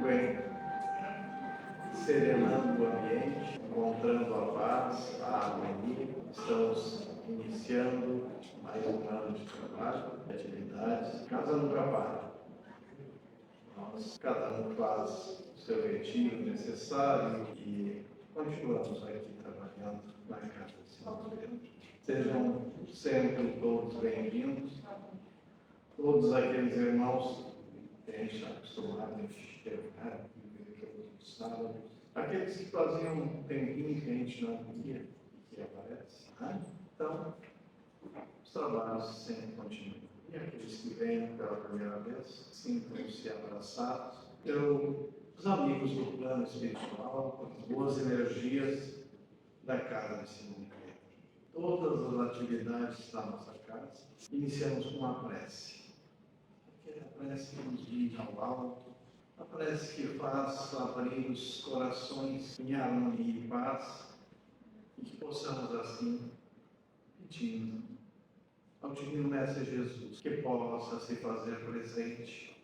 vem serenando o ambiente, encontrando a paz, a harmonia. Estamos iniciando mais um ano de trabalho, de atividades. Casa nunca para. Cada um faz o seu retiro necessário e continuamos aqui trabalhando na casa de São Pedro. Sejam sempre todos bem-vindos, todos aqueles irmãos que a gente está acostumado a enxergar e ver todos sábados, aqueles que faziam um tempinho que a gente não via, que aparece. Então, os trabalhos sempre continuam. E aqueles que vêm pela primeira vez, sintam-se abraçados pelos amigos do plano espiritual, com as boas energias da casa de Simão Pedro. Todas as atividades da nossa casa, iniciamos com uma prece. Aquela prece que nos diz ao alto, a prece que faz abrir os corações em harmonia e paz, e que possamos assim, pedindo ao Divino Mestre Jesus, que possa se fazer presente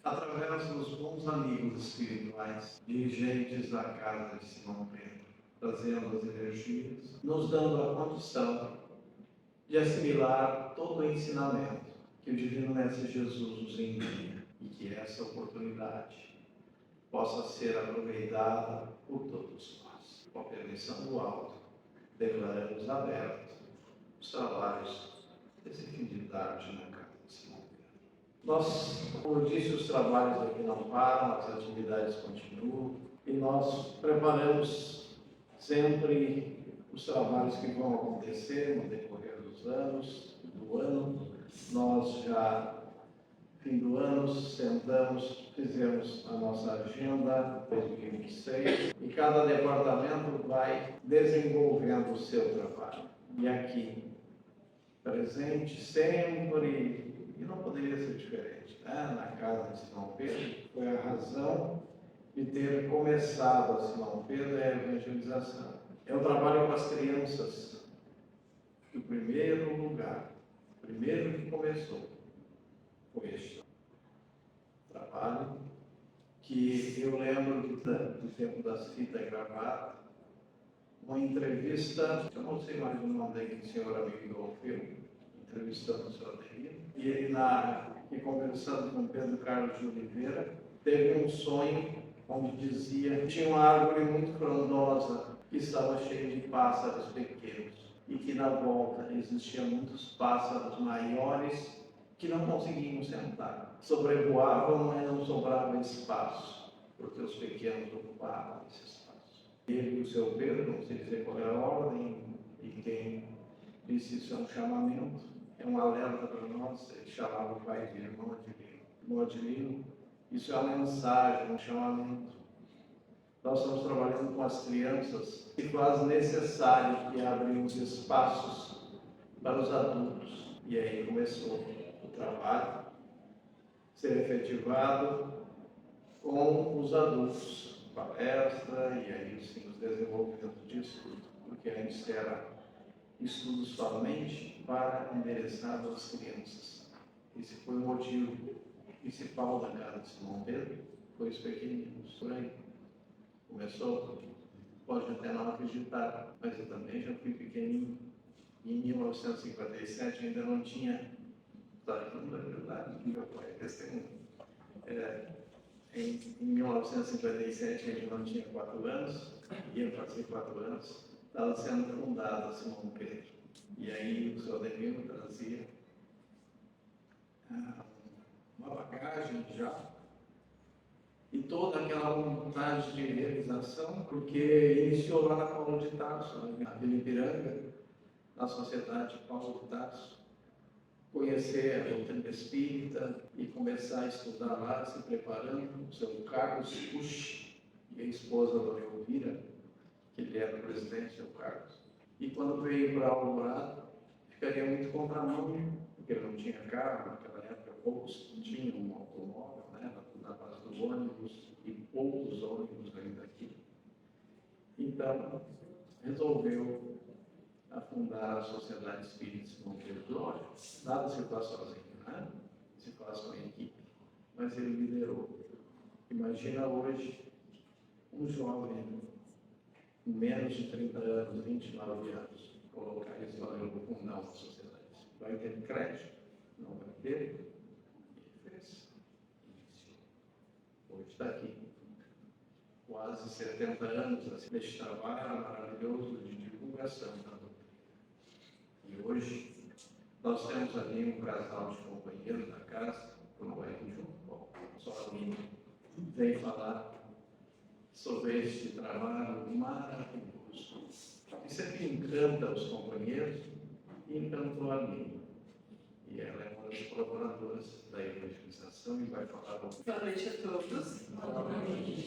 através dos bons amigos espirituais, dirigentes da casa de Simão Pedro, trazendo as energias, nos dando a condição de assimilar todo o ensinamento que o Divino Mestre Jesus nos envia, e que essa oportunidade possa ser aproveitada por todos nós. Com a permissão do alto, declaramos aberto os trabalhos desse fim de tarde na casa de Simão Pedro. Nós, como eu disse, os trabalhos aqui não param, as atividades continuam, e nós preparamos sempre os trabalhos que vão acontecer no decorrer dos anos, do ano. Nós já, fim do ano, sentamos, fizemos a nossa agenda 2026 e cada departamento vai desenvolvendo o seu trabalho. E aqui, presente sempre, e não poderia ser diferente, na casa de Simão Pedro, foi a razão de ter começado a Simão Pedro a evangelização. É o trabalho com as crianças, o primeiro lugar, o primeiro que começou foi este trabalho, que eu lembro do tempo das fitas gravadas, uma entrevista, eu não sei mais o nome daquele senhor amigo do Alfeu, entrevistando o senhor Adelino, e ele, conversando com Pedro Carlos de Oliveira, teve um sonho onde dizia que tinha uma árvore muito frondosa que estava cheia de pássaros pequenos e que na volta existiam muitos pássaros maiores que não conseguiam sentar. Sobrevoavam, mas não sobrava espaço, porque os pequenos ocupavam esse espaço. Ele e o seu Pedro, não sei dizer qual é a ordem, e quem disse isso é um chamamento, é um alerta para nós. Ele chamava o pai de irmão Adelino. Irmão Adelino, isso é uma mensagem, um chamamento. Nós estamos trabalhando com as crianças e faz necessário que abrimos espaços para os adultos. E aí começou o trabalho ser efetivado com os adultos. Palestra, e aí sim os desenvolvimentos de estudo, porque antes era estudo somente para endereçar as crianças. Esse foi o motivo principal da casa de Simão Pedro, foi os pequeninos, por aí. Começou, pode até não acreditar, mas eu também já fui pequenininho. Em 1957 ainda não tinha, claro que não é verdade, meu pai é testemunho. Em 1957 ele não tinha 4 anos, ia fazer 4 anos, estava sendo fundada Simão Pedro. E aí o senhor Adelino trazia uma bagagem já, e toda aquela vontade de realização, porque iniciou lá na Paulo de Tarso, na Vila Ipiranga, na Sociedade Paulo de Tarso, conhecer a doutrina espírita e começar a estudar lá, se preparando. O seu Carlos Pucci e a esposa Dona Elvira, que ele era o presidente, seu Carlos. E quando veio para Alvorada, ficaria muito contramão, porque ele não tinha carro, naquela época poucos tinham um automóvel, na base do ônibus, e poucos ônibus ainda aqui. Então, resolveu a fundar a Sociedade Espírita Simão Pedro. Olha, nada se faz sozinho, se faz com a equipe, mas ele liderou. Imagina hoje um jovem com menos de 30 anos, 29 anos, colocar isso valendo um não na sociedade. Vai ter crédito? Não vai ter? E fez. Iniciou. Hoje está aqui. Quase 70 anos, assim, deste trabalho maravilhoso de divulgação da doutrina. E hoje nós temos ali um casal de companheiros da casa, como é que João, só a mim, vem falar sobre este trabalho maravilhoso. Isso aqui encanta os companheiros e encantou a mim. E ela é uma das colaboradoras da evangelização e vai falar um pouco. Boa noite a todos.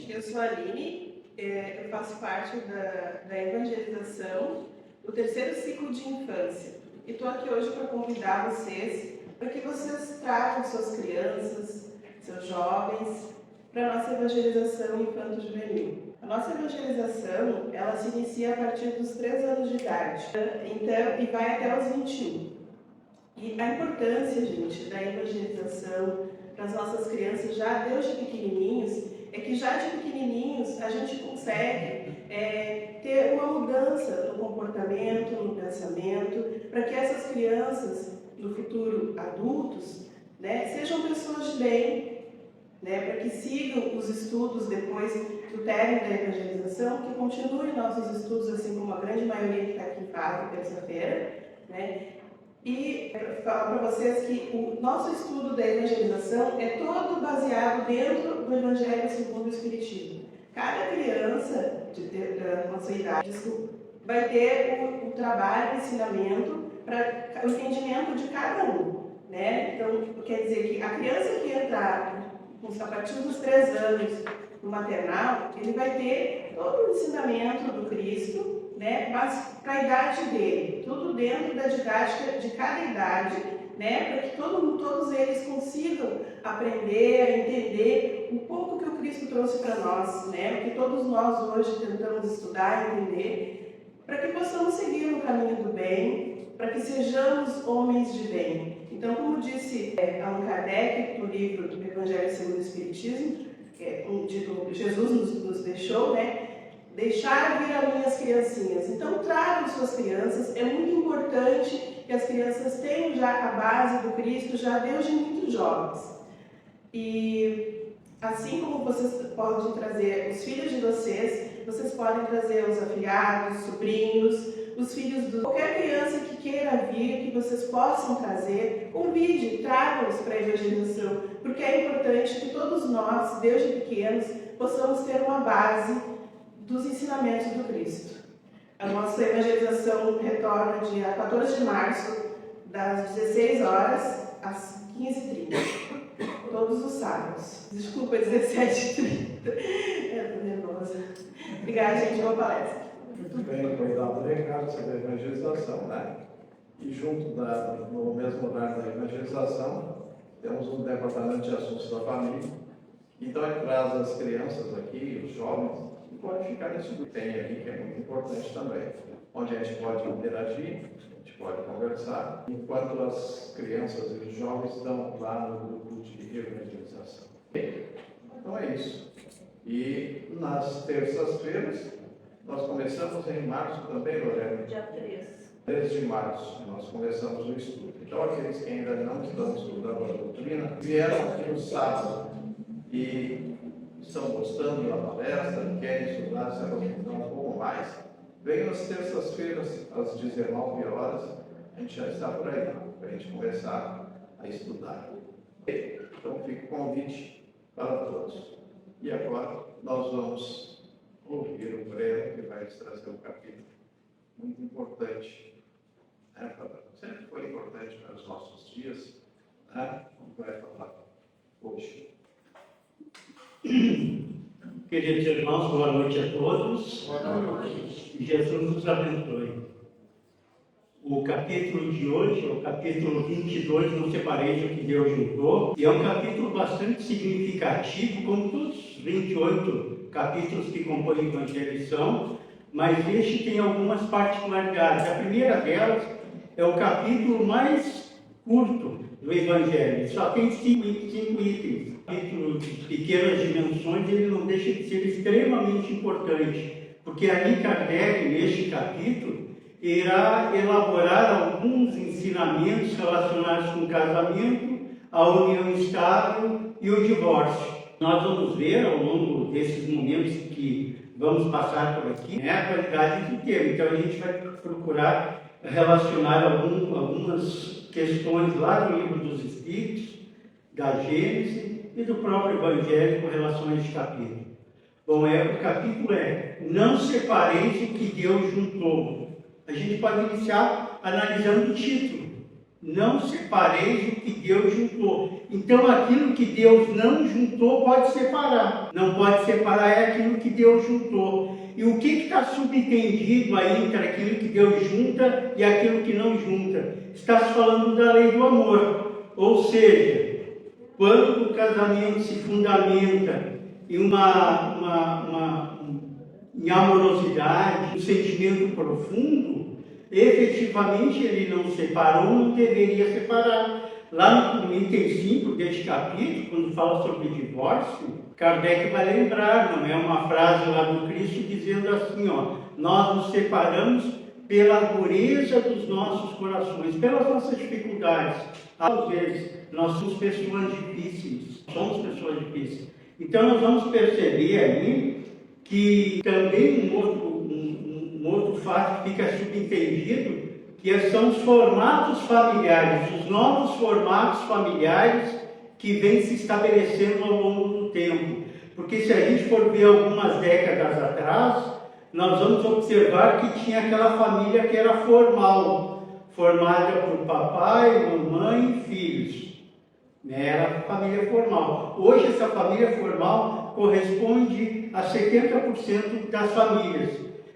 Eu sou a Aline, eu faço parte da evangelização do terceiro ciclo de infância. E estou aqui hoje para convidar vocês para que vocês tragam suas crianças, seus jovens, para a nossa evangelização infanto-juvenil. A nossa evangelização, ela se inicia a partir dos 3 anos de idade, então, e vai até os 21. E a importância, gente, da evangelização para as nossas crianças já desde pequenininhos, é que já de pequenininhos a gente consegue ter uma mudança no comportamento, no pensamento, para que essas crianças, no futuro adultos, né, sejam pessoas de bem, né, para que sigam os estudos depois do término da evangelização, que continuem nossos estudos, assim como a grande maioria que está aqui em casa, terça-feira, né? E falar para vocês que o nosso estudo da evangelização é todo baseado dentro do Evangelho segundo o Espiritismo. Cada criança da nossa idade vai ter o trabalho, o ensinamento, para o entendimento de cada um, né? Então, quer dizer que a criança que entrar a partir dos 3 anos no maternal, ele vai ter todo o ensinamento do Cristo, né? Mas para a idade dele, tudo dentro da didática de cada idade, né? Para que todos eles consigam aprender a entender um pouco que o Cristo trouxe para nós, né? O que todos nós hoje tentamos estudar e entender, para que possamos seguir no caminho do bem, para que sejamos homens de bem. Então, como disse Allan Kardec no livro do Evangelho segundo o Espiritismo, Jesus nos deixou, né? Deixar vir as minhas criancinhas. Então, tragam suas crianças. É muito importante que as crianças tenham já a base do Cristo, já desde muito jovens. E assim como vocês podem trazer os filhos de vocês podem trazer os afilhados, sobrinhos, os filhos de qualquer criança que queira vir, que vocês possam trazer, convide, tragam-os para a evangelização, porque é importante que todos nós, desde pequenos, possamos ter uma base dos ensinamentos do Cristo. A nossa evangelização retorna dia 14 de março, das 16 horas às 15h30, todos os sábados. Desculpa, 17h30. Estou nervosa. Obrigada, gente. Boa palestra. Muito bem, foi dado o recado sobre a evangelização, né? E junto no mesmo horário da evangelização, temos um departamento de assuntos da família. Então, ele traz as crianças aqui, os jovens, e pode ficar nesse grupo que tem ali, que é muito importante também, onde a gente pode interagir, a gente pode conversar, enquanto as crianças e os jovens estão lá no grupo de evangelização. Então, é isso. E nas terças-feiras, nós começamos em março também, Lorena? Dia 3. 3 de março, nós começamos o estudo. Então, aqueles que ainda não estão estudando a doutrina, vieram aqui no sábado e estão gostando da palestra, querem estudar, se aprofundar um pouco mais, venham nas terças-feiras, às 19 horas, a gente já está por aí, para a gente começar a estudar. Então, fica o convite para todos. E agora, nós vamos ouvir o Breno, que vai nos trazer um capítulo muito importante, né? Sempre foi importante para os nossos dias, né? Vai falar hoje. Queridos irmãos, boa noite a todos. Boa noite. Jesus nos abençoe. O capítulo de hoje, o capítulo 22, não separei o que Deus juntou, e é um capítulo bastante significativo, como todos os 28 capítulos que compõem o Evangelho são, mas este tem algumas particularidades. A primeira delas é o capítulo mais curto do Evangelho, só tem 5 itens. capítulo de pequenas dimensões, ele não deixa de ser extremamente importante, porque ali Kardec, neste capítulo, irá elaborar alguns ensinamentos relacionados com o casamento, a união estável e o divórcio. Nós vamos ver ao longo desses momentos que vamos passar por aqui, a qualidade do termo. Então a gente vai procurar relacionar algumas questões lá do Livro dos Espíritos, da Gênesis e do próprio Evangelho com relação a este capítulo. Bom, o capítulo é: não separeis o que Deus juntou. A gente pode iniciar analisando o título. Não separeis o que Deus juntou. Então, aquilo que Deus não juntou pode separar. Não pode separar é aquilo que Deus juntou. E o que está subentendido aí entre aquilo que Deus junta e aquilo que não junta? Está se falando da lei do amor. Ou seja, quando o casamento se fundamenta em em amorosidade, um sentimento profundo, efetivamente ele não separou, não deveria separar. Lá no item 5 deste capítulo, quando fala sobre o divórcio, Kardec vai lembrar, não é uma frase lá do Cristo dizendo assim, nós nos separamos pela dureza dos nossos corações, pelas nossas dificuldades. Às vezes, nós somos pessoas difíceis, Então, nós vamos perceber aí que também um outro fato que fica subentendido, que são os formatos familiares, os novos formatos familiares que vêm se estabelecendo ao longo do tempo. Porque se a gente for ver algumas décadas atrás, nós vamos observar que tinha aquela família que era formal, formada por papai, mamãe e filhos. Era a família formal. Hoje essa família formal corresponde a 70% das famílias.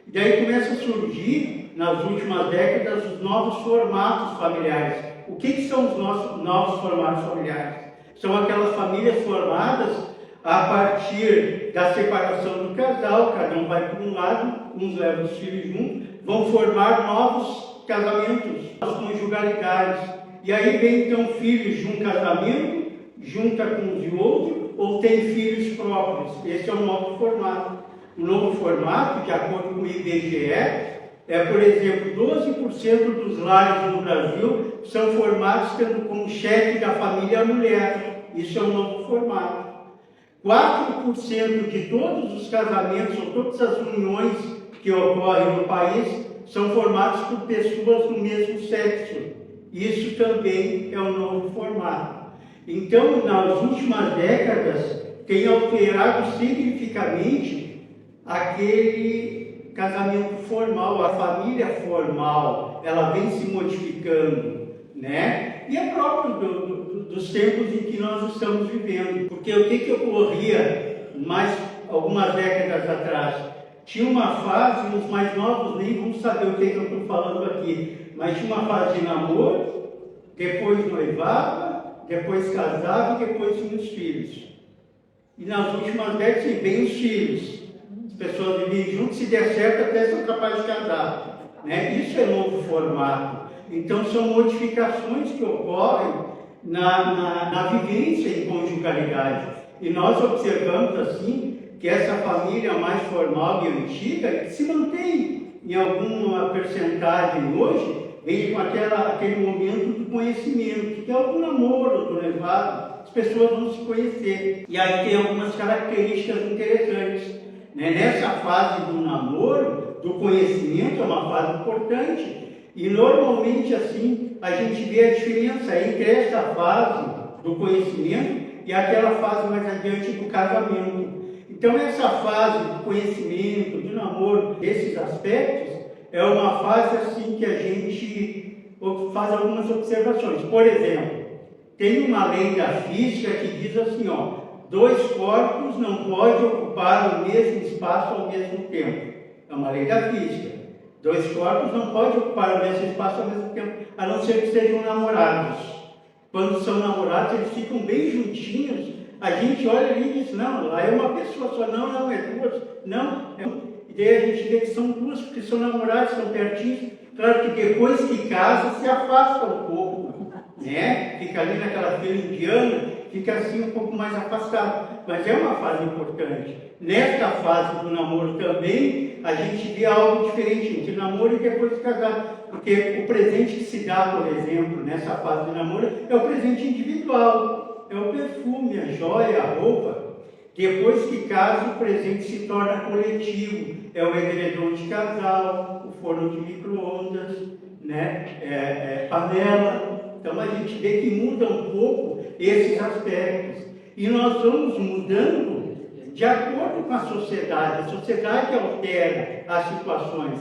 E daí começa a surgir, nas últimas décadas, os novos formatos familiares. O que são os novos formatos familiares? São aquelas famílias formadas a partir da separação do casal, cada um vai para um lado, uns levam os filhos juntos, vão formar novos casamentos, novas conjugalidades. E aí vem então filhos de um casamento, junta com um de outro, ou tem filhos próprios. Esse é o novo formato. O novo formato, de acordo com o IBGE, por exemplo, 12% dos lares no Brasil são formados tendo como chefe da família a mulher. Isso é um novo formato. 4% de todos os casamentos ou todas as uniões que ocorrem no país são formados por pessoas do mesmo sexo. Isso também é um novo formato. Então, nas últimas décadas, tem alterado significativamente aquele casamento formal, a família formal, ela vem se modificando, né? E é próprio dos tempos em que nós estamos vivendo. Porque o que ocorria algumas décadas atrás? Tinha uma fase, os mais novos nem vão saber o que eu estou falando aqui, mas tinha uma fase de namoro, depois noivava, depois casava e depois tinha os filhos. E nas últimas décadas vem os filhos. As pessoas vivem juntos, se der certo até são capazes de casar. Né? Isso é novo formato. Então são modificações que ocorrem na vivência em conjugalidade. E nós observamos assim que essa família mais formal e antiga se mantém em alguma percentagem hoje, vem com aquele momento do conhecimento, que é o do namoro, do noivado, as pessoas vão se conhecer. E aí tem algumas características interessantes. Né? Nessa fase do namoro, do conhecimento, é uma fase importante. E normalmente assim, a gente vê a diferença entre essa fase do conhecimento e aquela fase mais adiante do casamento. Então essa fase do conhecimento, do namoro, desses aspectos, é uma fase assim que a gente faz algumas observações. Por exemplo, tem uma lei da física que diz assim, dois corpos não podem ocupar o mesmo espaço ao mesmo tempo. É uma lei da física. Dois corpos não podem ocupar o mesmo espaço ao mesmo tempo, a não ser que sejam namorados. Quando são namorados, eles ficam bem juntinhos. A gente olha ali e diz, não, lá é uma pessoa só, não, é duas, não. E daí a gente vê que são duas, porque são namorados, são pertinhos. Claro que depois que casa, se afasta um pouco, né? Fica ali naquela fila indiana, fica assim um pouco mais afastado. Mas é uma fase importante. Nesta fase do namoro também, a gente vê algo diferente entre namoro e depois de casar. Porque o presente que se dá, por exemplo, nessa fase do namoro, é o presente individual. É o perfume, a joia, a roupa. Depois que casa, o presente se torna coletivo. É o edredom de casal, o forno de micro-ondas, né? Panela. Então a gente vê que muda um pouco esses aspectos. E nós vamos mudando de acordo com a sociedade. A sociedade altera as situações.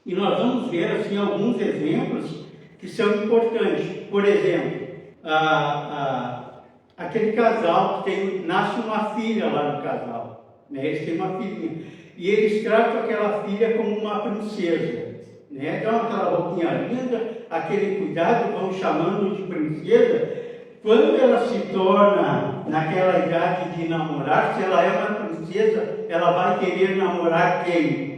E nós vamos ver assim, alguns exemplos que são importantes. Por exemplo, aquele casal que nasce uma filha lá no casal, né? Eles têm uma filhinha, e eles tratam aquela filha como uma princesa, né? Dão aquela roupinha linda, aquele cuidado, vão chamando de princesa. Quando ela se torna naquela idade de namorar, se ela é uma princesa, ela vai querer namorar quem?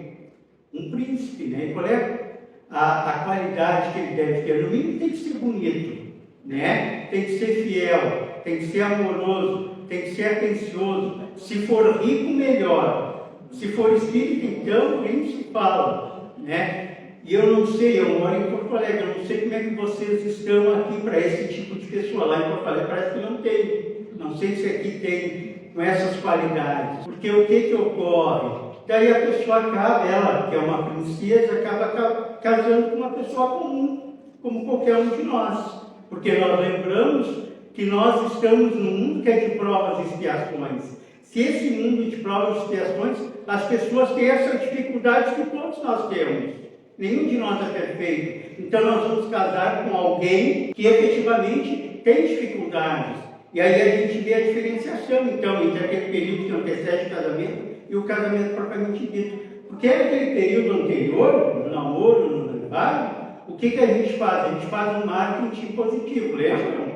Um príncipe, né? E qual é a qualidade que ele deve ter? No mínimo tem que ser bonito, né? Tem que ser fiel, tem que ser amoroso, tem que ser atencioso. Se for rico, melhor. Se for espírita, então, nem se fala, né? E eu não sei, eu moro em Porto Alegre, eu não sei como é que vocês estão aqui para esse tipo de pessoa. Lá em Porto Alegre parece que não tem. Não sei se aqui tem com essas qualidades. Porque o que ocorre? Daí a pessoa acaba, ela que é uma princesa, acaba casando com uma pessoa comum, como qualquer um de nós. Porque nós lembramos que nós estamos num mundo que é de provas e expiações. Se esse mundo de provas e expiações, as pessoas têm essas dificuldades que todos nós temos. Nenhum de nós é perfeito. Então nós vamos casar com alguém que efetivamente tem dificuldades. E aí a gente vê a diferenciação, então, entre aquele período que antecede o casamento e o casamento propriamente dito. Porque naquele período anterior, no namoro, no noivado, o que a gente faz? A gente faz um marketing positivo, lembram?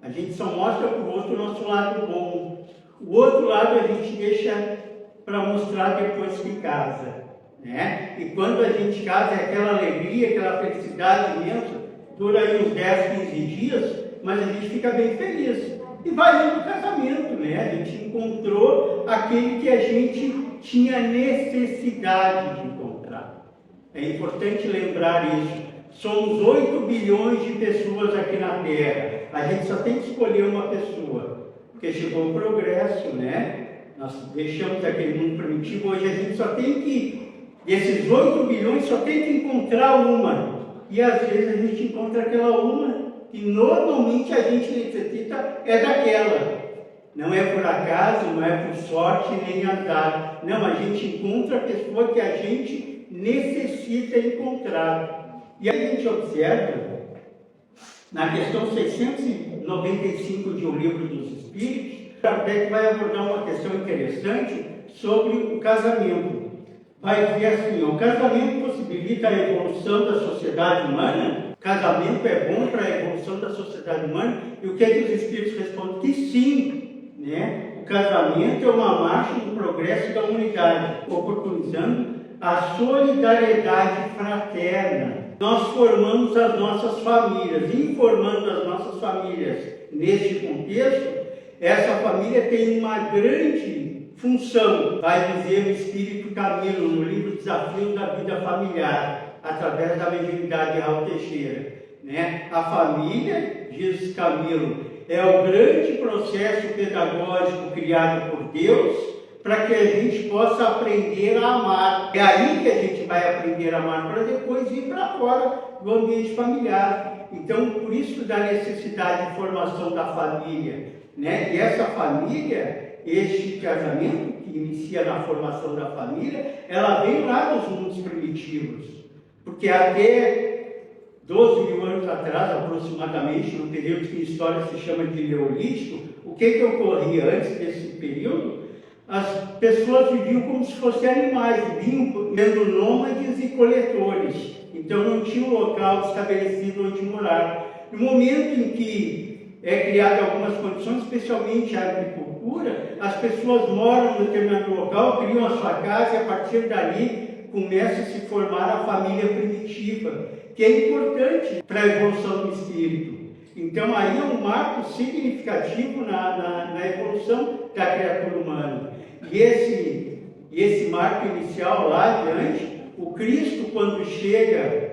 A gente só mostra para o outro o nosso lado bom. O outro lado a gente deixa para mostrar depois que casa, né? E quando a gente casa é aquela alegria, aquela felicidade imensa, dura aí uns 10, 15 dias, mas a gente fica bem feliz. E vai indo o casamento, né? A gente encontrou aquele que a gente tinha necessidade de encontrar. É importante lembrar isso. Somos 8 bilhões de pessoas aqui na Terra. A gente só tem que escolher uma pessoa, porque chegou o progresso, né? Nós deixamos aquele mundo primitivo, hoje a gente só tem que, desses 8 bilhões, só tem que encontrar uma. E às vezes a gente encontra aquela uma que normalmente a gente necessita é daquela. Não é por acaso, não é por sorte nem azar. Não, a gente encontra a pessoa que a gente necessita encontrar. E a gente observa, na questão 695 de O Livro dos Espíritos, Kardec vai abordar uma questão interessante sobre o casamento. Vai dizer assim, o casamento possibilita a evolução da sociedade humana? O casamento é bom para a evolução da sociedade humana? E o que é que os Espíritos respondem? Que sim, né? O casamento é uma marcha do progresso da humanidade, oportunizando a solidariedade fraterna. Nós formamos as nossas famílias, informando as nossas famílias neste contexto. Essa família tem uma grande função, vai dizer o Espírito Camilo no livro Desafios da Vida Familiar, através da mediunidade Raul Teixeira, né? A família, diz Camilo, é o grande processo pedagógico criado por Deus para que a gente possa aprender a amar. É aí que a gente vai aprender a amar, para depois ir para fora do ambiente familiar. Então, por isso da necessidade de formação da família, né? E essa família, este casamento que inicia na formação da família, ela vem lá dos mundos primitivos. Porque até 12 mil anos atrás, aproximadamente, no período que em história se chama de Neolítico, o que ocorria antes desse período? As pessoas viviam como se fossem animais, viviam sendo nômades e coletores. Então não tinha um local estabelecido onde morar. No momento em que é criada algumas condições, especialmente a agricultura, as pessoas moram em determinado local, criam a sua casa e a partir dali começa a se formar a família primitiva, que é importante para a evolução do espírito. Então, aí é um marco significativo na evolução da criatura humana. E esse marco inicial lá adiante, o Cristo, quando chega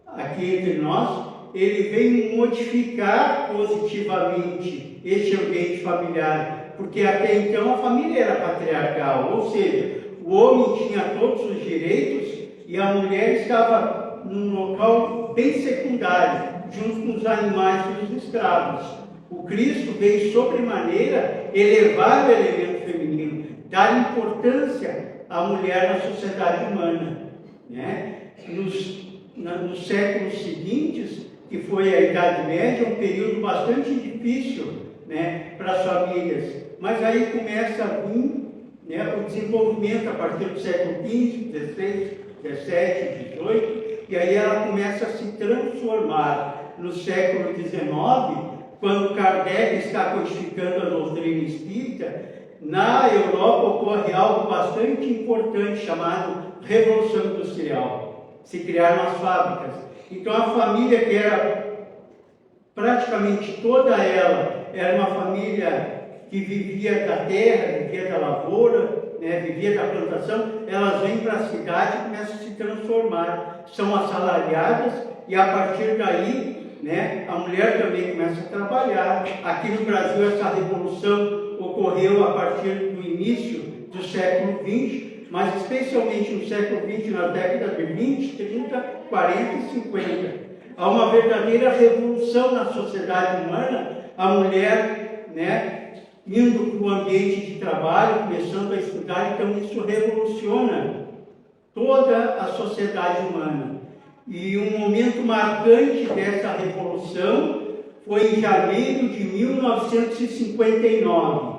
aqui entre nós, ele vem modificar positivamente este ambiente familiar, porque até então a família era patriarcal, ou seja, o homem tinha todos os direitos e a mulher estava num local bem secundário, junto com os animais e os escravos. O Cristo veio sobremaneira elevar o elemento feminino, dar importância à mulher na sociedade humana, né? Nos séculos seguintes, que foi a Idade Média, um período bastante difícil, né, para as famílias. Mas aí começa a vir, né, o desenvolvimento a partir do século XV, XVI, XVII, XVIII, e aí ela começa a se transformar. No século XIX, quando Kardec está codificando a doutrina espírita, na Europa ocorre algo bastante importante chamado Revolução Industrial. Se criaram as fábricas. Então a família, que era praticamente toda ela, era uma família que vivia da terra, vivia da lavoura, né, vivia da plantação, elas vêm para a cidade e começam a se transformar. São assalariadas e a partir daí, né, a mulher também começa a trabalhar. Aqui no Brasil essa revolução ocorreu a partir do início do século XX, mas especialmente no século XX, nas décadas de 20, 30, 40 e 50. Há uma verdadeira revolução na sociedade humana, a mulher, né, indo para o ambiente de trabalho, começando a estudar, então isso revoluciona toda a sociedade humana. E um momento marcante dessa revolução foi em janeiro de 1959.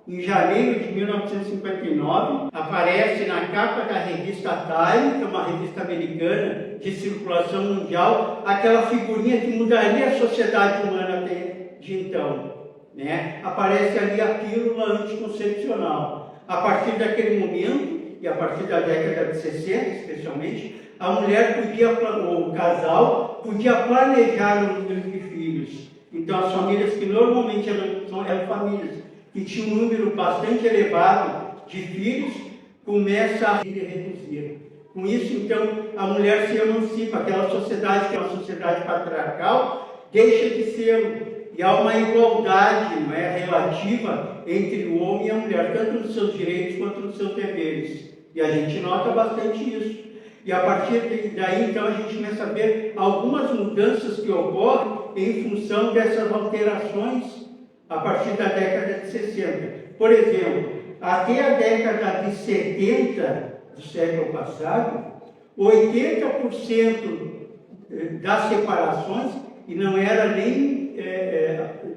Em janeiro de 1959, aparece na capa da revista Time, que é uma revista americana de circulação mundial, aquela figurinha que mudaria a sociedade humana de então. Né? Aparece ali a pílula anticoncepcional. A partir daquele momento, e a partir da década de 60 especialmente, a mulher podia, ou o casal, podia planejar o número de filhos. Então as famílias que normalmente eram famílias que tinham um número bastante elevado de filhos, começa a reduzir. Com isso, então, a mulher se emancipa. Aquela sociedade que é uma sociedade patriarcal deixa de ser. E há uma igualdade, não é, relativa entre o homem e a mulher, tanto nos seus direitos quanto nos seus deveres. E a gente nota bastante isso. E a partir daí, então, a gente começa a ver algumas mudanças que ocorrem em função dessas alterações a partir da década de 60. Por exemplo, até a década de 70 do século passado, 80% das separações, e não era nem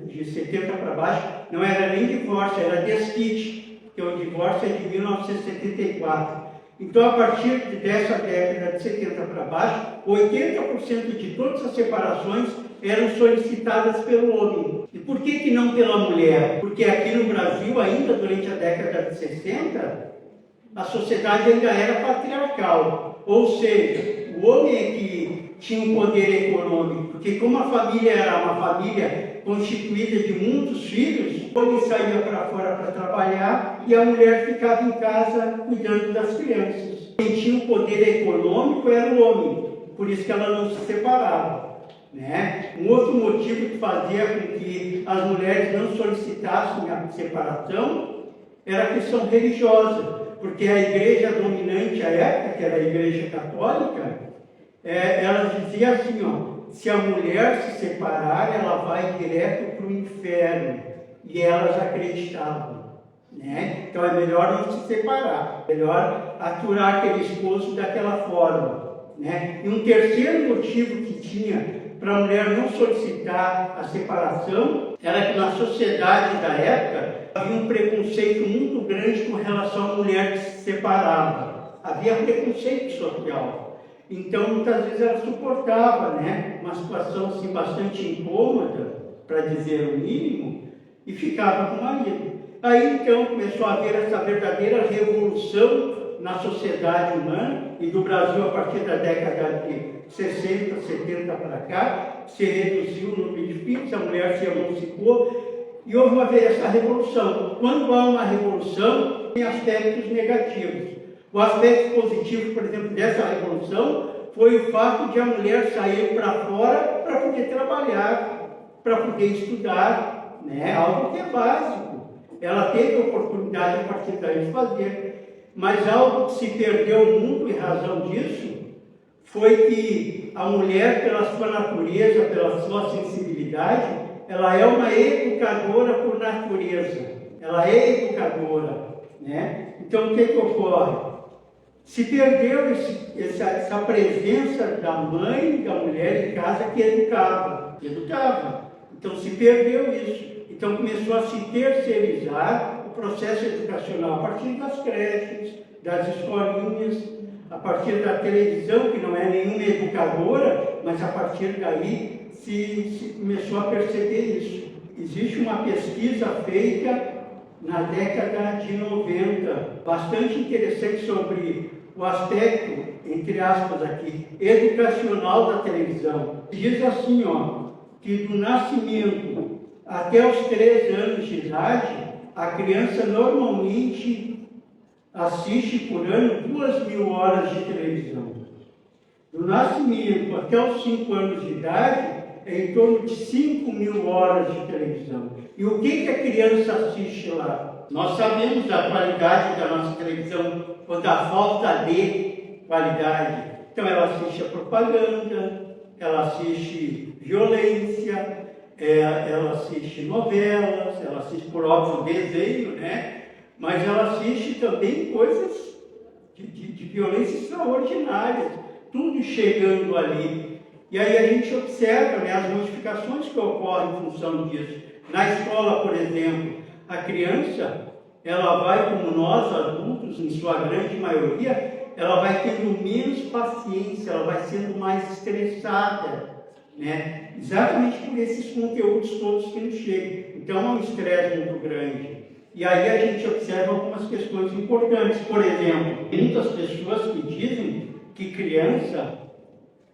de 70 para baixo, não era nem divórcio, era desquite, que o divórcio é de 1974. Então, a partir dessa década de 70 para baixo, 80% de todas as separações eram solicitadas pelo homem. E por que não pela mulher? Porque aqui no Brasil, ainda durante a década de 60, a sociedade ainda era patriarcal. Ou seja, o homem é que tinha um poder econômico, porque como a família era uma família constituída de muitos filhos, o homem saía para fora para trabalhar e a mulher ficava em casa cuidando das crianças. Quem tinha o poder econômico era o homem, por isso que ela não se separava. Né? Um outro motivo que fazia com que as mulheres não solicitassem a separação era a questão religiosa, porque a igreja dominante à época, que era a igreja católica, ela dizia assim, ó, se a mulher se separar, ela vai direto para o inferno, e elas acreditavam. Né? Então é melhor não se separar, melhor aturar aquele esposo daquela forma. Né? E um terceiro motivo que tinha para a mulher não solicitar a separação era que na sociedade da época havia um preconceito muito grande com relação à mulher que se separava. Havia preconceito social. Então, muitas vezes ela suportava, né, uma situação assim, bastante incômoda, para dizer o mínimo, e ficava com o marido. Aí, então, começou a haver essa verdadeira revolução na sociedade humana, e do Brasil a partir da década de 60, 70 para cá, se reduziu o número de filhos, a mulher se emancipou e houve uma vez essa revolução. Quando há uma revolução, tem aspectos negativos. O aspecto positivo, por exemplo, dessa revolução foi o fato de a mulher sair para fora para poder trabalhar, para poder estudar, né? Algo que é básico. Ela teve a oportunidade a partir daí de fazer. Mas algo que se perdeu muito em razão disso foi que a mulher, pela sua natureza, pela sua sensibilidade, ela é uma educadora por natureza. Ela é educadora, né? Então, o que ocorre? Se perdeu essa presença da mãe, da mulher em casa que educava. Então, se perdeu isso. Então, começou a se terceirizar o processo educacional a partir das creches, das escolinhas, a partir da televisão, que não é nenhuma educadora, mas a partir daí se começou a perceber isso. Existe uma pesquisa feita na década de 90, bastante interessante sobre o aspecto, entre aspas aqui, educacional da televisão. Diz assim, que do nascimento até os 3 anos de idade, a criança normalmente assiste por ano 2.000 horas de televisão. Do nascimento até os 5 anos de idade, é em torno de 5.000 horas de televisão. E o que a criança assiste lá? Nós sabemos da qualidade da nossa televisão, ou da falta de qualidade. Então ela assiste a propaganda, ela assiste violência, ela assiste novelas, ela assiste, por óbvio, desenho, né? Mas ela assiste também coisas de violência extraordinárias, tudo chegando ali. E aí a gente observa, né, as modificações que ocorrem em função disso. Na escola, por exemplo, a criança, ela vai, como nós adultos, em sua grande maioria, ela vai tendo menos paciência, ela vai sendo mais estressada, né? Exatamente por esses conteúdos todos que nos chegam. Então é um estresse muito grande. E aí a gente observa algumas questões importantes. Por exemplo, muitas pessoas que dizem que criança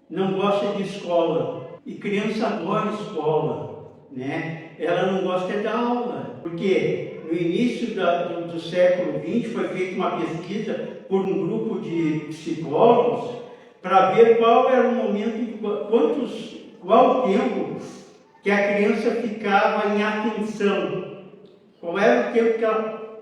não gosta de escola. E criança adora escola, né? Ela não gosta da aula. Porque no início do século XX foi feita uma pesquisa por um grupo de psicólogos para ver qual era o momento, qual o tempo que a criança ficava em atenção. Qual era o tempo que ela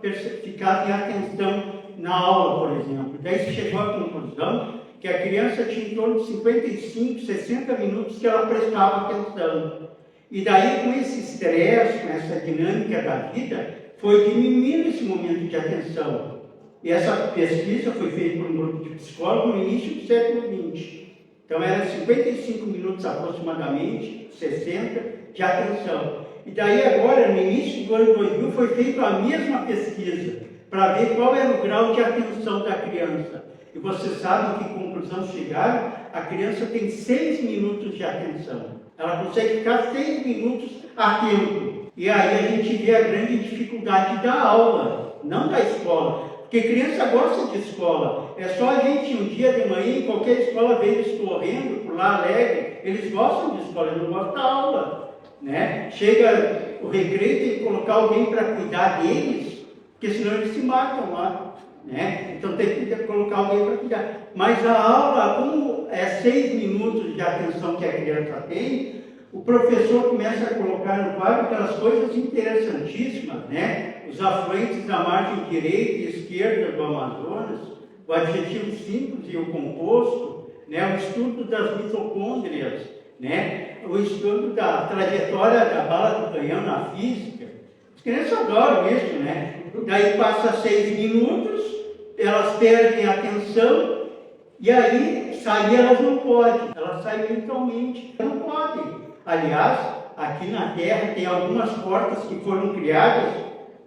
ficava em atenção na aula, por exemplo. Daí se chegou à conclusão que a criança tinha em torno de 55, 60 minutos que ela prestava atenção. E daí, com esse estresse, com essa dinâmica da vida, foi diminuindo esse momento de atenção. E essa pesquisa foi feita por um grupo de psicólogos no início do século XX. Então, era 55 minutos aproximadamente, 60, de atenção. E daí agora, no início do ano 2000, foi feita a mesma pesquisa, para ver qual era o grau de atenção da criança. E vocês sabem que conclusão chegaram? A criança tem 6 minutos de atenção. Ela consegue ficar 6 minutos atento. E aí a gente vê a grande dificuldade da aula, não da escola. Porque criança gosta de escola. É só a gente, um dia de manhã, em qualquer escola, ver eles correndo, pular alegre. Eles gostam de escola, eles não gostam da aula. Né? Chega o recreio, tem que colocar alguém para cuidar deles, porque senão eles se matam lá. Né? Então tem que colocar alguém para cuidar. Mas a aula, como é 6 minutos de atenção que a criança tem, o professor começa a colocar no quadro aquelas coisas interessantíssimas, né? Os afluentes da margem direita e esquerda do Amazonas, o adjetivo simples e o composto, né? O estudo das mitocôndrias, né? O estudo da trajetória da bala do canhão na física. As crianças adoram isso, né? Daí passa 6 minutos, elas perdem a atenção, e aí sair elas não podem, elas saem mentalmente, não podem. Aliás, aqui na Terra tem algumas portas que foram criadas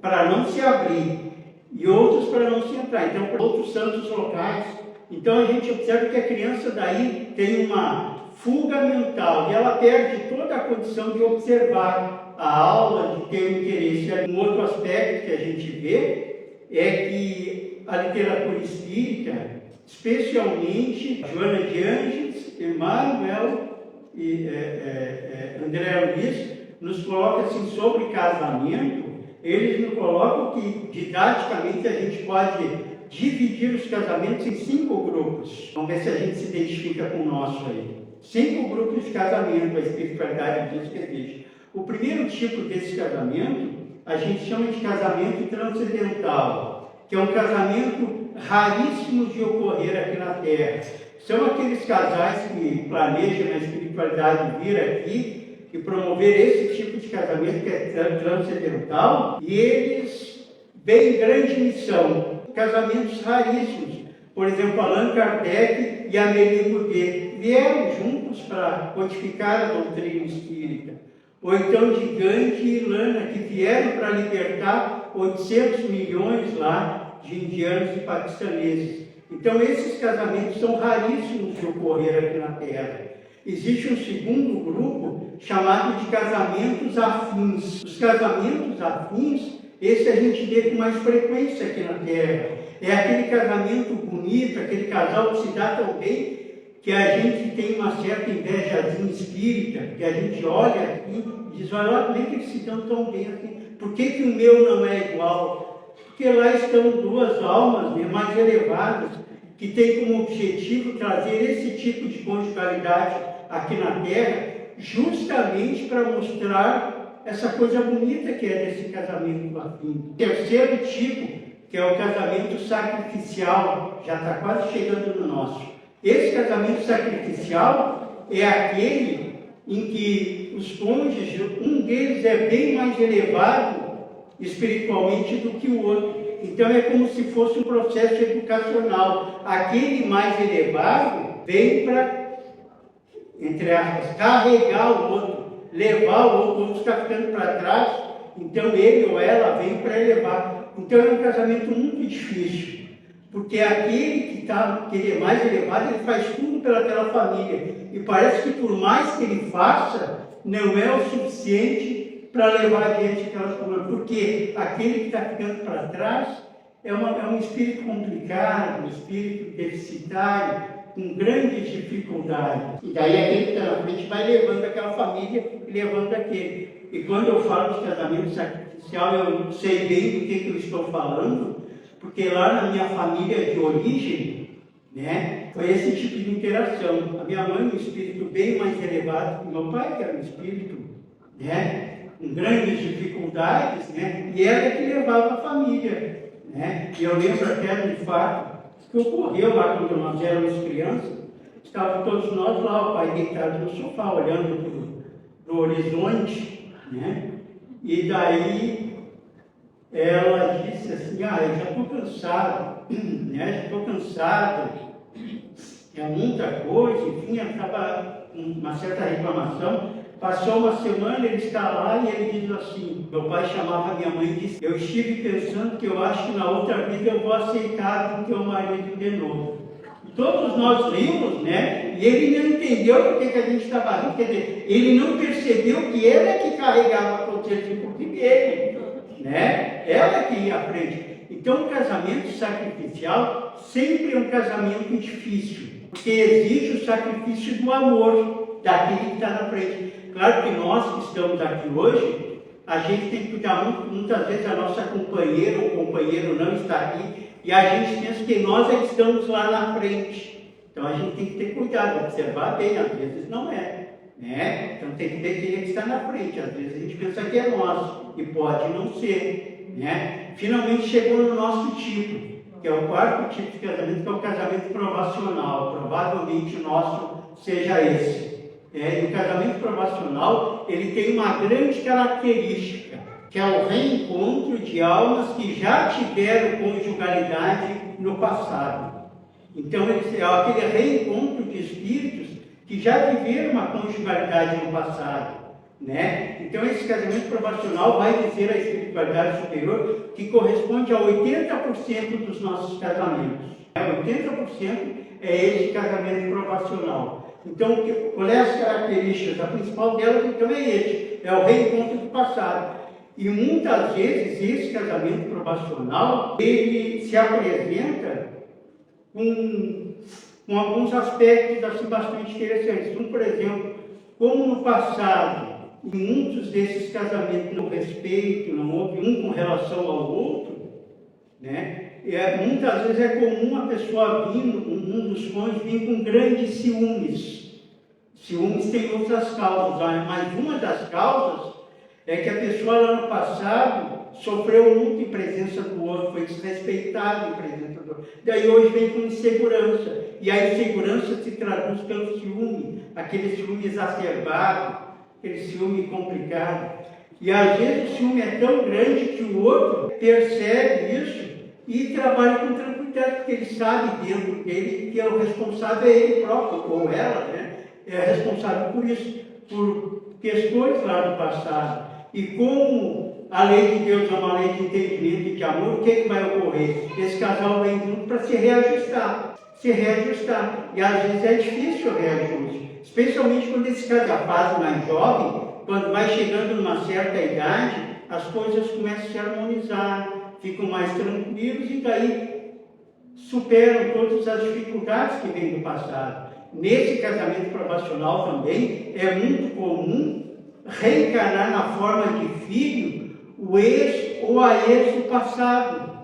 para não se abrir, e outras para não se entrar, então para outros santos locais. Então a gente observa que a criança daí tem uma fuga mental, e ela perde toda a condição de observar a aula, de ter um interesse. Um outro aspecto que a gente vê é que a literatura espírita, especialmente Joana de Ângeles, Emmanuel André Luiz nos coloca assim sobre casamento. Eles nos colocam que didaticamente a gente pode dividir os casamentos em 5 grupos. Vamos ver se a gente se identifica com o nosso aí. 5 grupos de casamento, a espiritualidade diz que existe. O primeiro tipo desse casamento, a gente chama de casamento transcendental, que é um casamento raríssimo de ocorrer aqui na Terra. São aqueles casais que planejam na espiritualidade vir aqui e promover esse tipo de casamento que é transcendental, e eles têm grande missão, casamentos raríssimos. Por exemplo, Allan Kardec e Amélie Boudet vieram juntos para codificar a doutrina espírita. Ou então de Gandhi e Lana, que vieram para libertar 800 milhões lá de indianos e paquistaneses. Então esses casamentos são raríssimos de ocorrer aqui na Terra. Existe um segundo grupo chamado de casamentos afins. Os casamentos afins, esse a gente vê com mais frequência aqui na Terra. É aquele casamento bonito, aquele casal que se dá tão bem, que a gente tem uma certa invejazinha espírita, que a gente olha aqui e diz, olha como é que eles se dão tão bem assim. Por que o meu não é igual? Porque lá estão 2 almas, né, mais elevadas, que têm como objetivo trazer esse tipo de conjugalidade aqui na Terra, justamente para mostrar essa coisa bonita que é desse casamento afim. Terceiro tipo, que é o casamento sacrificial, já está quase chegando no nosso. Esse casamento sacrificial é aquele em que os cônjuges, um deles é bem mais elevado espiritualmente do que o outro. Então é como se fosse um processo educacional. Aquele mais elevado vem para, entre aspas, carregar o outro, levar o outro está ficando para trás, então ele ou ela vem para elevar. Então é um casamento muito difícil, porque aquele que ele é mais elevado, ele faz tudo pelaquela família, e parece que por mais que ele faça, não é o suficiente para levar adiante aquela família, porque aquele que está ficando para trás é um espírito complicado, um espírito deficitário, com grandes dificuldades. E daí aquele que está na frente vai levando aquela família e levando aquele. E quando eu falo de casamento sacrificial, eu sei bem do que eu estou falando, porque lá na minha família de origem, né, foi esse tipo de interação. A minha mãe, um espírito bem mais elevado que meu pai, que era um espírito, né, com grandes dificuldades, né, e ela que levava a família. Né? E eu lembro até de um fato que ocorreu lá quando nós éramos crianças, estavam todos nós lá, o pai deitado no sofá, olhando para o horizonte, né? E daí ela disse assim, eu já estou cansado, né? Já estou cansado, é muita coisa, enfim, ela estava com uma certa reclamação. Passou uma semana, ele está lá e ele diz assim, meu pai chamava minha mãe e disse, eu estive pensando que eu acho que na outra vida eu vou aceitar o teu marido de novo. E todos nós rimos, né? E ele não entendeu por que a gente estava rindo, quer dizer, ele não percebeu que ela é que carregava a consciência por dele, né? Ela que ia à frente. Então o casamento sacrificial sempre é um casamento difícil, porque exige o sacrifício do amor daquele que está na frente. Claro que nós que estamos aqui hoje, a gente tem que cuidar muito, muitas vezes a nossa companheira ou companheiro não está aqui, e a gente pensa que nós é que estamos lá na frente. Então a gente tem que ter cuidado, observar bem, às vezes não é, né? Então tem que ver quem é que está na frente, às vezes a gente pensa que é nosso, e pode não ser, né? Finalmente chegou no nosso tipo, que é o 4º tipo de casamento, que é o casamento provacional. Provavelmente o nosso seja esse. E o casamento provacional, ele tem uma grande característica, que é o reencontro de almas que já tiveram conjugalidade no passado. Então, é aquele reencontro de espíritos que já viveram uma conjugalidade no passado, né? Então, esse casamento provacional vai dizer à espiritualidade superior que corresponde a 80% dos nossos casamentos. 80% é esse casamento provacional. Então, qual é as características? A principal delas, então, é esse, é o reencontro do passado. E muitas vezes esse casamento provacional, ele se apresenta com alguns aspectos assim, bastante interessantes. Por exemplo, Como no passado, em muitos desses casamentos não respeito, não houve um com relação ao outro, né? Muitas vezes é comum a pessoa vir, um dos cônjuges, vir com grandes ciúmes. Ciúmes tem outras causas, mas uma das causas é que a pessoa lá no passado sofreu muito em presença do outro, foi desrespeitado em presença do outro. Daí hoje vem com insegurança. E a insegurança se traduz pelo ciúme, aquele ciúme exacerbado, aquele ciúme complicado. E às vezes o ciúme é tão grande que o outro percebe isso e trabalha com tranquilidade, porque ele sabe dentro dele que o responsável é ele próprio, ou ela, né? É responsável por isso, por questões lá do passado. E como a lei de Deus é uma lei de entendimento e de amor, o que vai ocorrer? Esse casal vem junto para se reajustar. E às vezes é difícil o reajuste, especialmente quando esse casal faz mais jovem, quando vai chegando numa certa idade, as coisas começam a se harmonizar, ficam mais tranquilos e daí superam todas as dificuldades que vêm do passado. Nesse casamento provacional também é muito comum reencarnar na forma de filho o ex ou a ex do passado,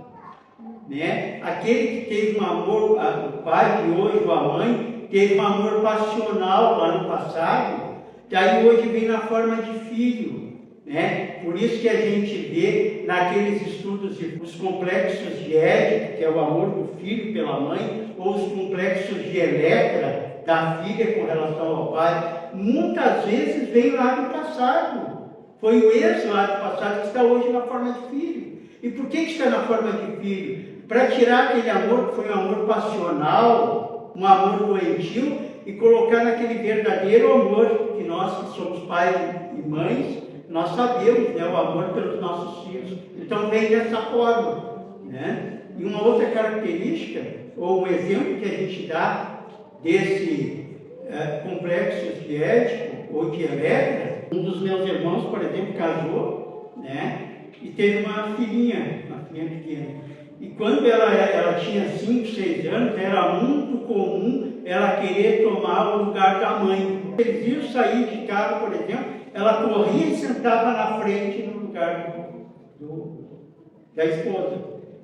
né? Aquele que teve um amor, o pai de hoje ou a mãe, teve um amor passional lá no passado, daí hoje vem na forma de filho, né? Por isso que a gente vê naqueles estudos os complexos de Édipo, que é o amor do filho pela mãe, ou os complexos de Electra, da filha com relação ao pai, muitas vezes vem lá do passado. Foi o ex lá do passado que está hoje na forma de filho. E por que está na forma de filho? Para tirar aquele amor que foi um amor passional, um amor doentio, e colocar naquele verdadeiro amor que nós que somos pais e mães, nós sabemos, né, o amor pelos nossos filhos. Então vem dessa forma, né? E uma outra característica, ou um exemplo que a gente dá desse complexo de Édipo ou de Electra, um dos meus irmãos, por exemplo, casou, né, e teve uma filhinha pequena. E quando ela tinha 5, 6 anos, era muito comum ela querer tomar o lugar da mãe. Eles iam sair de carro, por exemplo, ela corria e sentava na frente no lugar da esposa,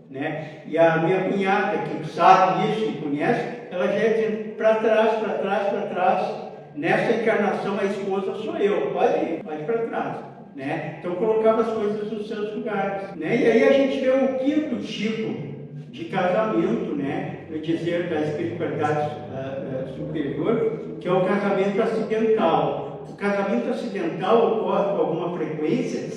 né? E a minha cunhada, que sabe isso e conhece, ela já ia dizendo para trás. Nessa encarnação a esposa sou eu, pode ir para trás, né? Então colocava as coisas nos seus lugares, né? E aí a gente vê o quinto tipo de casamento, né? No dizer da espiritualidade superior, que é o casamento acidental. O casamento acidental ocorre com alguma frequência,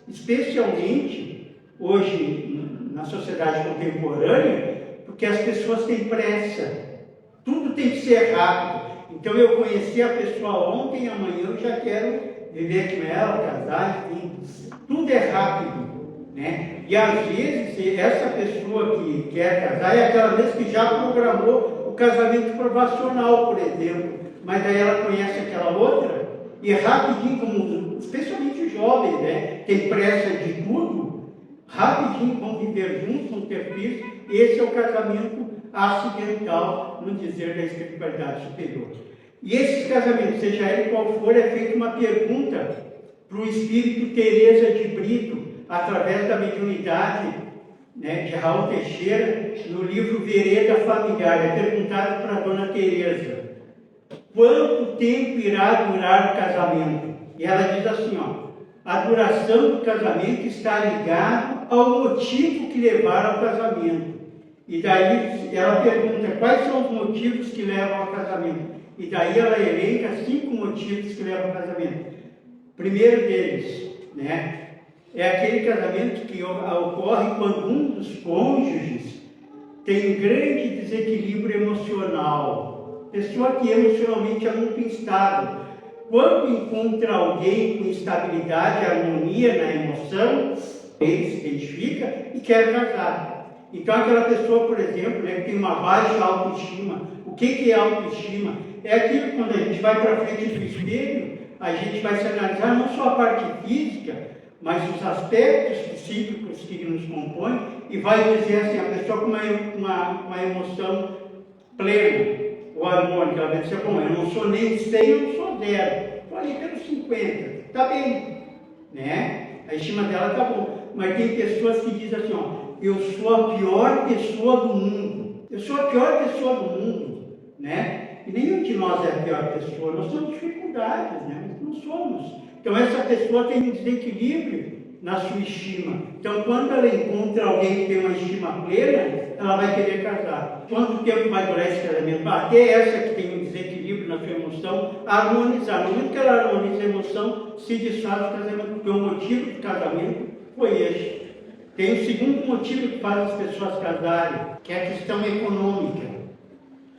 especialmente hoje na sociedade contemporânea, porque as pessoas têm pressa. Tudo tem que ser rápido. Então eu conheci a pessoa ontem, amanhã eu já quero viver com ela, casar, enfim. Tudo é rápido, né? E às vezes essa pessoa que quer casar é aquela vez que já programou o casamento provacional, por exemplo. Mas daí ela conhece aquela outra e rapidinho, como especialmente os jovens, né? Tem pressa de tudo, rapidinho vão viver juntos, vão ter filhos. Esse é o casamento acidental, no dizer da espiritualidade superior. E esses casamentos, seja ele qual for, é feita uma pergunta para o espírito Teresa de Brito, através da mediunidade, né, de Raul Teixeira, no livro Vereda Familiar. É perguntado para a dona Teresa: quanto tempo irá durar o casamento? E ela diz assim, a duração do casamento está ligada ao motivo que levar ao casamento. E daí ela pergunta quais são os motivos que levam ao casamento. E daí ela elenca 5 motivos que levam ao casamento. Primeiro deles, né, é aquele casamento que ocorre quando um dos cônjuges tem grande desequilíbrio emocional. Pessoa que emocionalmente é muito instável. Quando encontra alguém com estabilidade, harmonia na emoção, ele se identifica e quer casar. Então aquela pessoa, por exemplo, né, que tem uma baixa autoestima. O que é autoestima? É aquilo quando a gente vai para frente do espelho, a gente vai se analisar não só a parte física, mas os aspectos psíquicos que nos compõem, e vai dizer assim, a pessoa com uma emoção plena ou harmônica, ela vai dizer, bom, eu não sou nem 100, eu não sou 0. estou ali pelos 50, está bem, né? A estima dela está boa. Mas tem pessoas que dizem assim, ó, eu sou a pior pessoa do mundo. Eu sou a pior pessoa do mundo, né? E nenhum de nós é a pior pessoa. Nós temos dificuldades, né? Mas não somos. Então essa pessoa tem um desequilíbrio na sua estima. Então quando ela encontra alguém que tem uma estima plena, ela vai querer casar. Quanto tempo vai durar esse casamento? Até essa que tem um desequilíbrio na sua emoção, harmonizar. No momento que ela harmoniza a emoção, se desfaz o casamento. Porque o motivo do casamento foi este. Tem um segundo motivo que faz as pessoas casarem, que é a questão econômica.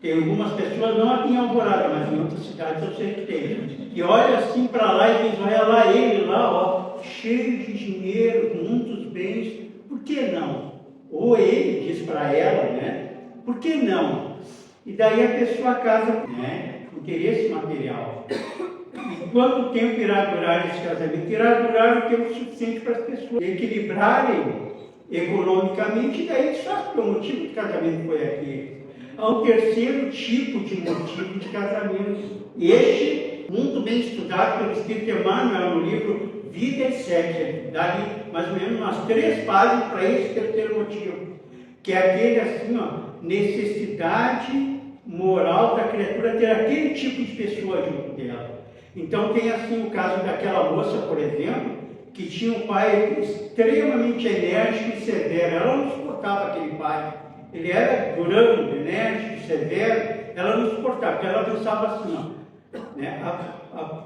Tem algumas pessoas, não aqui em Alvorada, mas em outras cidades eu sei que tem, que olha assim para lá e diz, olha lá ele lá, ó, cheio de dinheiro, com muitos bens, por que não? Ou ele diz para ela, né? Por que não? E daí a pessoa casa, né? Interesse material. E quanto tempo irá durar esse casamento? Irá durar o tempo suficiente para as pessoas equilibrarem economicamente, e daí só porque o motivo de casamento foi aquele. Há um terceiro tipo de motivo de casamento. Este, muito bem estudado pelo Espírito Emmanuel no livro Vida e Sexo, dá ali mais ou menos umas 3 páginas para esse terceiro motivo, que é aquele assim, ó, necessidade moral da criatura ter aquele tipo de pessoa junto dela. Então tem assim o caso daquela moça, por exemplo, que tinha um pai extremamente enérgico e severo. Ela não suportava aquele pai. Ele era durão, enérgico, severo. Ela não suportava, porque ela pensava assim, ó, né?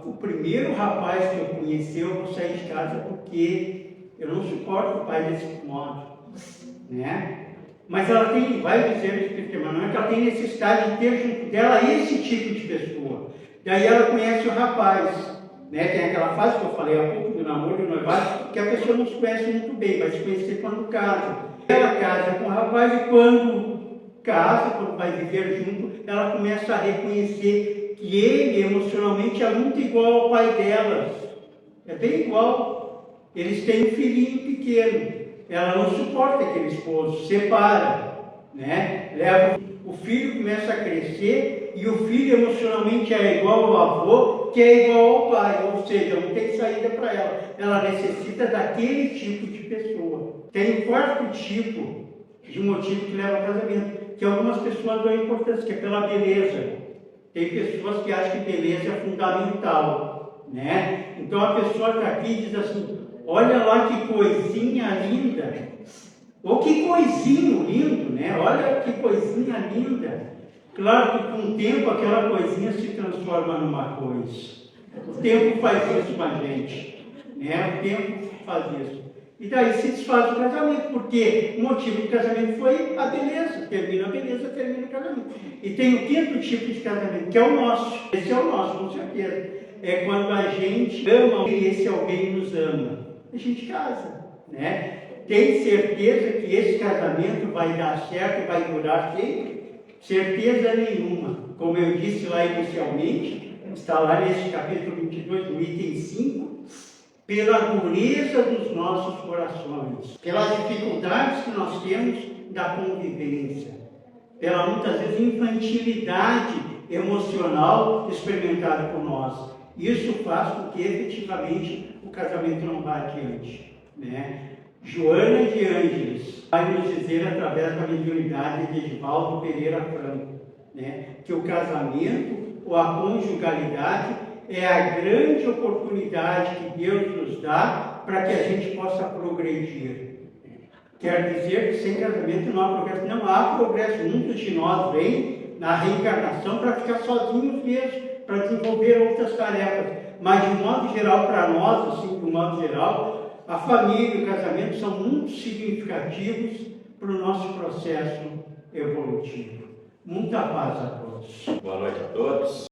O primeiro rapaz que eu conheci, eu vou sair de casa porque eu não suporto o pai desse modo, né? Mas ela tem, vai dizer no Espírito Emmanuel, que ela tem necessidade de ter junto dela esse tipo de pessoa. Daí ela conhece o rapaz, né? Tem aquela fase que eu falei há pouco do namoro e do noivado, que a pessoa não se conhece muito bem, vai se conhecer quando casa. Ela casa com o rapaz e quando casa, quando vai viver junto, ela começa a reconhecer que ele emocionalmente é muito igual ao pai delas. É bem igual. Eles têm um filhinho pequeno. Ela não suporta aquele esposo, separa, né? Leva o filho, começa a crescer e o filho emocionalmente é igual ao avô, que é igual ao pai, ou seja, não tem saída para ela. Ela necessita daquele tipo de pessoa. Tem um quarto tipo de motivo que leva ao casamento, que algumas pessoas dão importância, que é pela beleza. Tem pessoas que acham que beleza é fundamental, né? Então a pessoa está aqui e diz assim, olha lá que coisinha linda, ou que coisinho lindo, né? Olha que coisinha linda. Claro que com o tempo aquela coisinha se transforma numa coisa. O tempo faz isso com a gente, né? O tempo faz isso. E daí se desfaz o casamento, porque o motivo do casamento foi a beleza. Termina a beleza, termina o casamento. E tem o quinto tipo de casamento, que é o nosso. Esse é o nosso, com certeza. É quando a gente ama e esse alguém nos ama. A gente casa, né? Tem certeza que esse casamento vai dar certo e vai durar sempre? Certeza nenhuma. Como eu disse lá inicialmente, está lá nesse capítulo 22, no item 5, pela dureza dos nossos corações, pelas dificuldades que nós temos da convivência, pela muitas vezes infantilidade emocional experimentada por nós. Isso faz com que efetivamente o casamento não vá adiante, né? Joana de Ângeles vai nos dizer através da mediunidade de Edivaldo Pereira Franco, né, que o casamento ou a conjugalidade é a grande oportunidade que Deus nos dá para que a gente possa progredir. Quer dizer que sem casamento não há progresso. Não há progresso. Muitos de nós vêm na reencarnação para ficar sozinhos mesmo, para desenvolver outras tarefas. Mas, de modo geral, para nós, assim, de modo geral, a família e o casamento são muito significativos para o nosso processo evolutivo. Muita paz a todos. Boa noite a todos.